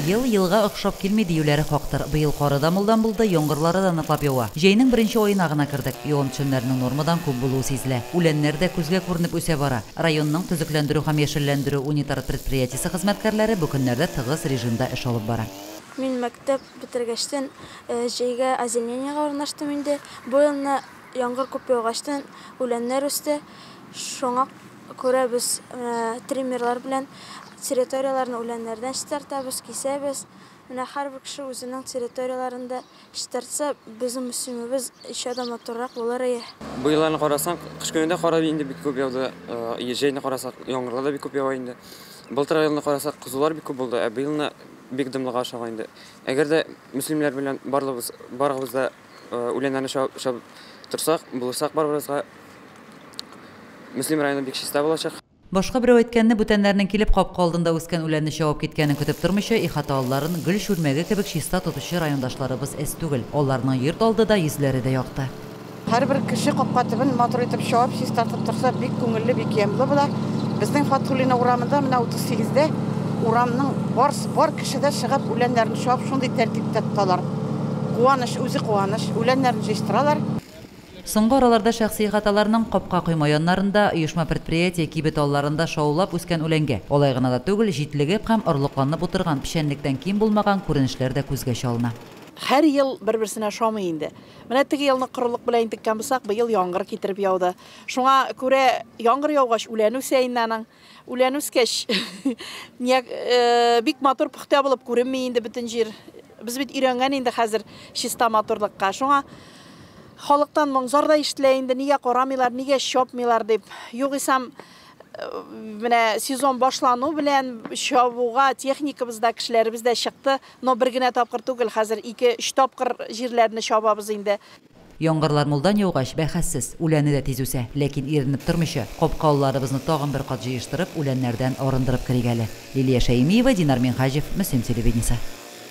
Йыл-йылга охшап килми диюләре хактыр. Быел карыда мулдан булды, яңгырлары да ныклап ява. Җәйнең беренче аена гына кердек. Явым төшемнәренең нормадан күп булуы сизелә. Үләннәр дә күзгә күренеп үсә бара. Районның төзекләндерү һәм яшелләндерү унитар предприятиесе хезмәткәрләре бу көннәрдә тыгыз режимда эш алып бара. Мин мәктәп бетергәчтән җәйгә озеленениегә урнаштым инде. Бу елны яңгыр күп яугачтан үләннәр үсте. Шуңа күрә без триммерлар белән территорияларны үләннәрдән чистартабыз, кисәбез. Менә һәрбер кеше үзенең территорияларында чистартса, безнең мөселмәбез ишә дә матуррак булыр иде. Бу елларны карасаң, кыш көнендә карап инде бик күп яуды. Җәйне карасак, яңгырлар да бик күп ява инде. Былтыр елны карасак, кызулар бик күп булды. Бу елны бик дымлыга аша инде. Әгәр дә мөселманнар белән барыбыз да үләннәрне шап торсак, булсак барыбызга Мөслим районы бик чиста булачак. Башка берәү әйткәнне бүтәннәрнең килеп капка алдында үскән үләнне чавып киткәнен көтеп тормыйча, ихаталарын гөл шүрмәге кебек чиста тотучы райондашларыбыз әз түгел. Аларның йорт алдыда йөзләре дә якты. Һәрбер кеше капка төбен матур итеп чавып, чистартып торса, бик күңелле, бик ямьле була. Безнең Фатхулина урамында менә 38дә урамның бар кеше дә чыгып үләннәрне чавып, шундый тәртиптә тоталар. Куаныч, үзе куаныч, үләннәрне җыштыралар. Соңгы араларда шәхси ихаталарның капка койма яннарында, оешма предприятие кибет алларында шаулап үскән үләнгә. Алай гына да түгел, җитлегеп һәм орлыкланып утырган, пешәнлектән ким булмаган күренешләр дә күзгә чалына. Һәр ел бер-берсенә шамый инде. Менә теге елны корылык белән интеккән булсак, быел яңгыр китереп яуды. Шуңа күрә яңгыр яугач үлән үсә инде. Үлән үскәч бик матур пөхтә булып күренми инде бөтен җир. Без бит өйрәнгән инде хәзер чиста матурлыкка. Шуңа халыктан моңзар да ишетелә инде, нигә карамыйлар, нигә чапмыйлар дип. Югыйсам менә сезон башлану белән чабуга техникабыз да, кешеләребез дә чыкты. Но бер генә тапкыр түгел, хәзер 2-3 тапкыр җирләрне чабабыз инде. Яңгырлар мулдан яугач бәхәссез, үләне дә тиз үсә, ләкин иренеп тормыйча, капкалларыбызны тагын бер кат җыештырып, үләннәрдән арындырып керик әле. Лилия Шәймиева, Динар Минхаҗев, Мөслим телевидениесе.